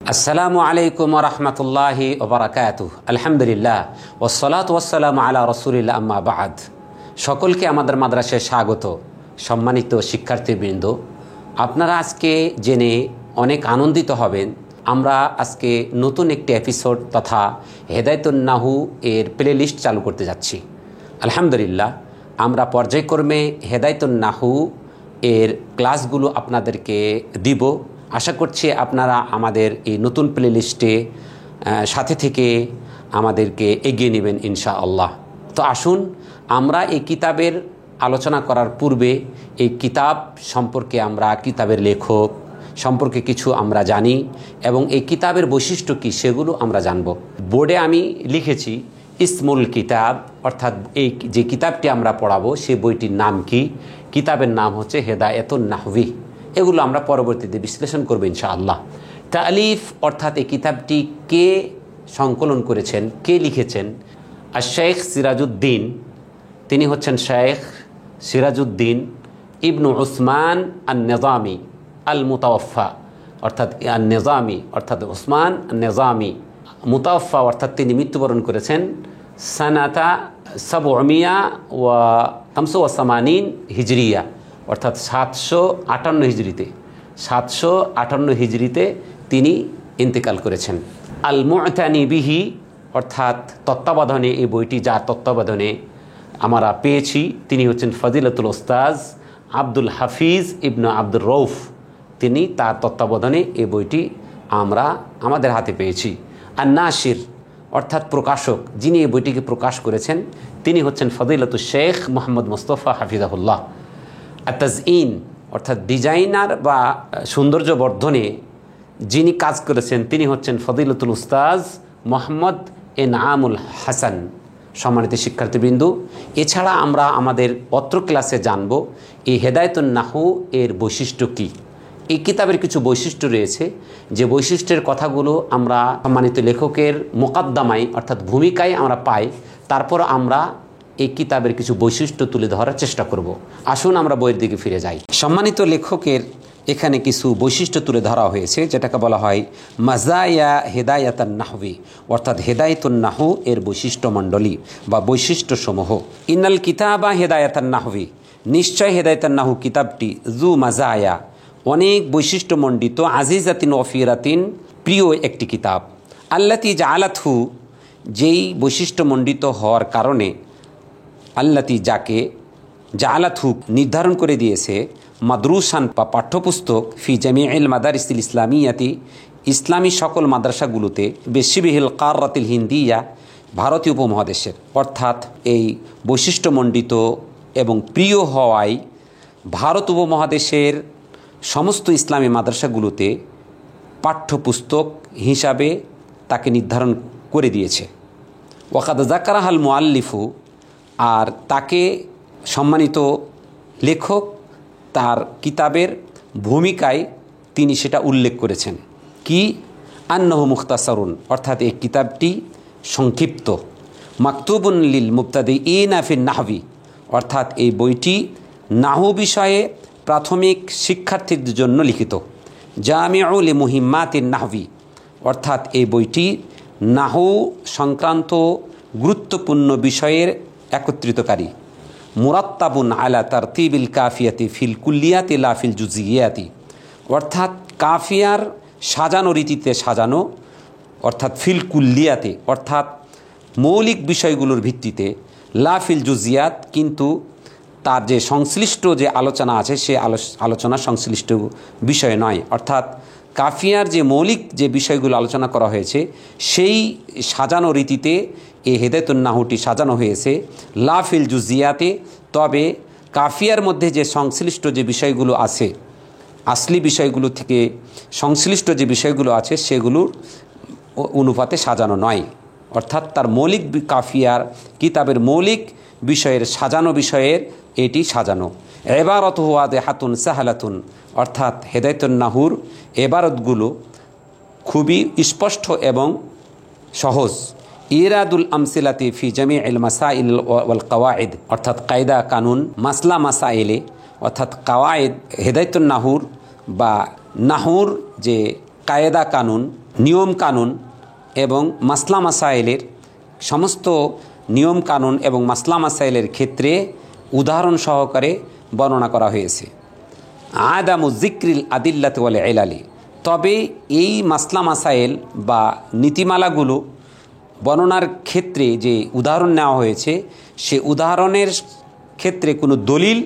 আসসালামু আলাইকুম রহমতুল্লাহি ওবরাকাতুহ। আলহামদুলিল্লাহ ওয়াসসালাতু ওয়াসসালামু আলা রাসূলিল্লাহ, আম্মা বা'দ। সকলকে আমাদের মাদ্রাসায় স্বাগত। সম্মানিত শিক্ষার্থীবৃন্দ, আপনারা আজকে জেনে অনেক আনন্দিত হবেন। আমরা আজকে নতুন একটি এপিসোড তথা হেদায়েতুন নাহু এর প্লে লিস্ট চালু করতে যাচ্ছি। আলহামদুলিল্লাহ, আমরা পর্যায়ক্রমে হেদায়েতুন নাহু এর ক্লাসগুলো আপনাদেরকে দিব। আশা করছি আপনারা আমাদের এই নতুন প্লে লিস্টে সাথে থেকে আমাদেরকে এগিয়ে নেবেন ইনশাআল্লাহ। তো আসুন আমরা এই কিতাবের আলোচনা করার পূর্বে এই কিতাব সম্পর্কে, আমরা কিতাবের লেখক সম্পর্কে কিছু আমরা জানি এবং এই কিতাবের বৈশিষ্ট্য কী সেগুলো আমরা জানব। বোর্ডে আমি লিখেছি ইসমুল কিতাব, অর্থাৎ এই যে কিতাবটি আমরা পড়াবো সেই বইটির নাম কি। কিতাবের নাম হচ্ছে হেদায়েতুন নাহভি। এগুলো আমরা পরবর্তীতে বিশ্লেষণ করব ইনশাআল্লাহ। তালিফ অর্থাৎ এই কিতাবটি কে সংকলন করেছেন, কে লিখেছেন? আর শেখ সিরাজউদ্দিন, তিনি হচ্ছেন শেখ সিরাজউদ্দিন ইবনু উসমান আন-নিজামি আল-মুতাওয়াফা, অর্থাৎ আন-নিজামি অর্থাৎ উসমান আন-নিজামি, মুতাওয়াফা অর্থাৎ তিনি মৃত্যুবরণ করেছেন সানাতা 785 হিজরিয়া, অর্থাৎ 758 হিজরিতে, 758 হিজরিতে তিনি ইন্তেকাল করেছেন। আল মু'তানি বিহি অর্থাৎ তত্ত্বাবধানে, এই বইটি যার তত্ত্বাবধানে আমরা পেয়েছি তিনি হচ্ছেন ফজিলাতুল উস্তাজ আব্দুল হাফিজ ইবনে আব্দুর রউফ। তিনি তার তত্ত্বাবধানে এই বইটি আমরা আমাদের হাতে পেয়েছি। আর নাসির অর্থাৎ প্রকাশক, যিনি এই বইটিকে প্রকাশ করেছেন তিনি হচ্ছেন ফজিলাতুল শেখ মোহাম্মদ মুস্তাফা হাফিজাহুল্লাহ। আর তাজঈন অর্থাৎ ডিজাইনার বা সৌন্দর্য বর্ধনে যিনি কাজ করেছেন তিনি হচ্ছেন ফজিলাতুল উস্তাজ মোহাম্মদ এনামুল হাসান। সম্মানিত শিক্ষার্থীবৃন্দ, এছাড়া আমরা আমাদের অত্র ক্লাসে জানব এই হেদায়েতুন নাহু এর বৈশিষ্ট্য কী। এই কিতাবের কিছু বৈশিষ্ট্য রয়েছে, যে বৈশিষ্ট্যের কথাগুলো আমরা সম্মানিত লেখকের মোকাদ্দমায় অর্থাৎ ভূমিকায় আমরা পাই। তারপর আমরা এই কিতাবের কিছু বৈশিষ্ট্য তুলে ধরার চেষ্টা করব। আসুন আমরা বইয়ের দিকে ফিরে যাই। সম্মানিত লেখকের এখানে কিছু বৈশিষ্ট্য তুলে ধরা হয়েছে, যেটাকে বলা হয় মাজায়া হেদায়াতুন নাহভি, অর্থাৎ হেদায়েতুন নাহু এর বৈশিষ্ট্যমণ্ডলী বা বৈশিষ্ট্যসমূহ। ইন্নাল কিতাবা হেদায়াতুন নাহভি, নিশ্চয় হেদায়েতুন নাহু কিতাবটি জু মাজায়া, অনেক বৈশিষ্ট্যমণ্ডিত, আজিজাতিন ওয়ফিরাতিন, প্রিয় একটি কিতাব। আল্লাতি জাআলাতহু, যেই বৈশিষ্ট্যমণ্ডিত হওয়ার কারণে, আল্লাতি যাকে, জাআলাতহু নির্ধারণ করে দিয়েছে, মাদরুসান বা পাঠ্যপুস্তক, ফি জামিউল মাদারিসিল ইসলামিয়াতি, ইসলামী সকল মাদ্রাসাগুলোতে, বিশিবিহিল কাররাতিল হিন্দিয়া, ভারতীয় উপমহাদেশের। অর্থাৎ এই বৈশিষ্ট্যমণ্ডিত এবং প্রিয় হওয়ায় ভারত উপমহাদেশের সমস্ত ইসলামী মাদ্রাসাগুলোতে পাঠ্যপুস্তক হিসাবে তাকে নির্ধারণ করে দিয়েছে। ওয়াকাদ যাকারাহাল মুআল্লিফু, আর তাকে সম্মানিত লেখক তার কিতাবের ভূমিকায় তিনি সেটা উল্লেখ করেছেন। কি? আন্নাহু মুখতাসারুন, অর্থাৎ এই কিতাবটি সংক্ষিপ্ত। মাকতুবুন লিল মুবতাদিঈনা ফিন নাহভি, অর্থাৎ এই বইটি নাহু বিষয়ে প্রাথমিক শিক্ষার্থীদের জন্য লিখিত। জামিউ লি মুহিম্মাতিন নাহভি, অর্থাৎ এই বইটি নাহু সংক্রান্ত গুরুত্বপূর্ণ বিষয়ের একত্রিতকারী। মুরাত্তাবুন আলা তারতিবিল কাফিয়াতি ফিল কুল্লিয়াতি লা ফিল জুজিয়াতি, অর্থাৎ কাফিয়ার সাজানো রীতিতে সাজানো, অর্থাৎ ফিল কুল্লিয়াতে অর্থাৎ মৌলিক বিষয়গুলোর ভিত্তিতে, লা ফিল জুজিয়াত কিন্তু তার যে সংশ্লিষ্ট যে আলোচনা আছে সে আলোচনা সংশ্লিষ্ট বিষয় নয়। অর্থাৎ কাফিয়ার যে মৌলিক যে বিষয়গুলো আলোচনা করা হয়েছে সেই সাজানো রীতিতে এই হেদায়েতুন নাহুটি সাজানো হয়েছে। লা ফিল জুজিয়াতে, তবে কাফিয়ার মধ্যে যে সংশ্লিষ্ট যে বিষয়গুলো আছে, আসলি বিষয়গুলো থেকে সংশ্লিষ্ট যে বিষয়গুলো আছে সেগুলোর অনুপাতে সাজানো নয়। অর্থাৎ তার মৌলিক কাফিয়ার কিতাবের মৌলিক বিষয়ের সাজানো বিষয়ের এটি সাজানো। এবারতহু ওয়াদিহাতুন সাহালাতুন, অর্থাৎ হেদায়েতুন নাহুর এবারতগুলো খুবই স্পষ্ট এবং সহজ। ইরাদুল আমসিলাতি ফি জামিউল মাসাইল ওয়াল কাওয়াইদ, অর্থাৎ কায়দা কানুন মাসলা মাসাইলে, অর্থাৎ কাওয়াইদ হেদায়েতুন নাহুর বা নাহুর যে কায়েদা কানুন, নিয়ম কানুন এবং মাসলা মাসাইলের সমস্ত নিয়ম কানুন এবং মাসলা মাসাইলের ক্ষেত্রে উদাহরণ সহকারে বর্ণনা করা হয়েছে। আদামু যিকরিল আদিল্লাতি ওয়াল ইলালি, তবে এই মাসলা মাসাইল বা নীতিমালাগুলো বর্ণনার ক্ষেত্রে যে উদাহরণ নেওয়া হয়েছে সে উদাহরণের ক্ষেত্রে কোনো দলিল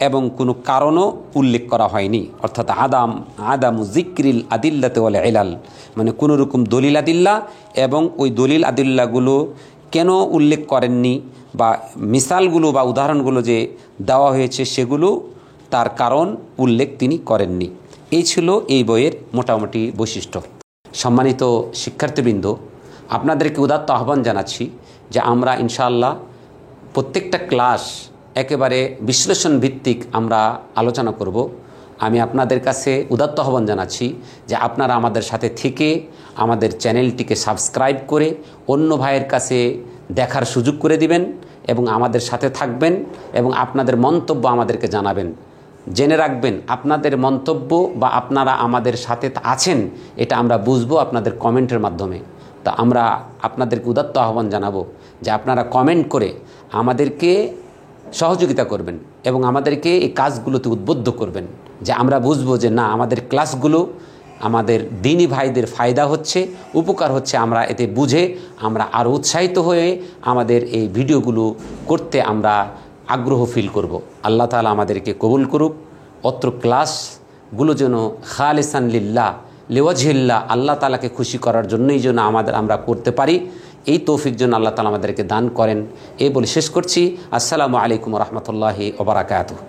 এবং কোনো কারণও উল্লেখ করা হয়নি। অর্থাৎ আদামু যিকরিল আদিল্লাতি ওয়াল ইলাল, মানে কোনো রকম দলিল আদিল্লা এবং ওই দলিল আদিল্লাগুলো কেন উল্লেখ করেননি বা মিসালগুলো বা উদাহরণগুলো যে দেওয়া হয়েছে সেগুলো তার কারণ উল্লেখ তিনি করেননি। এই ছিল এই বইয়ের মোটামুটি বৈশিষ্ট্য। সম্মানিত শিক্ষার্থীবৃন্দ, আপনাদেরকে উদাত্ত আহ্বান জানাচ্ছি যে আমরা ইনশাআল্লাহ প্রত্যেকটা ক্লাস একেবারে বিশ্লেষণ ভিত্তিক আমরা আলোচনা করব। আমি আপনাদের কাছে উদাত্ত আহ্বান জানাচ্ছি যে আপনারা আমাদের সাথে থেকে আমাদের চ্যানেলটিকে সাবস্ক্রাইব করে অন্য ভাইয়ের কাছে দেখার সুযোগ করে দিবেন এবং আমাদের সাথে থাকবেন এবং আপনাদের মন্তব্য আমাদেরকে জানাবেন। জেনে রাখবেন, আপনাদের মন্তব্য বা আপনারা আমাদের সাথে আছেন এটা আমরা বুঝবো আপনাদের কমেন্টের মাধ্যমে। তা আমরা আপনাদেরকে উদাত্ত আহ্বান জানাবো যে আপনারা কমেন্ট করে আমাদেরকে সহযোগিতা করবেন এবং আমাদেরকে এই কাজগুলোতে উদ্বুদ্ধ করবেন, যে আমরা বুঝবো যে না, আমাদের ক্লাসগুলো আমাদের দ্বীনি ভাইদের ফায়দা হচ্ছে, উপকার হচ্ছে। আমরা এতে বুঝে আমরা আরও উৎসাহিত হয়ে আমাদের এই ভিডিওগুলো করতে আমরা আগ্রহ ফিল করব। আল্লাহ তাআলা আমাদেরকে কবুল করুক। অত্র ক্লাসগুলো যেন খালিসান লিল্লাহ লিওয়াজহিল্লাহ, আল্লাহ তাআলাকে খুশি করার জন্যই যেন আমরা করতে পারি, এই তৌফিক যেন আল্লাহ তাআলা আমাদেরকে দান করেন। এই বলে শেষ করছি। আসসালামু আলাইকুম ওয়া রাহমাতুল্লাহি ওয়া বারাকাতুহু।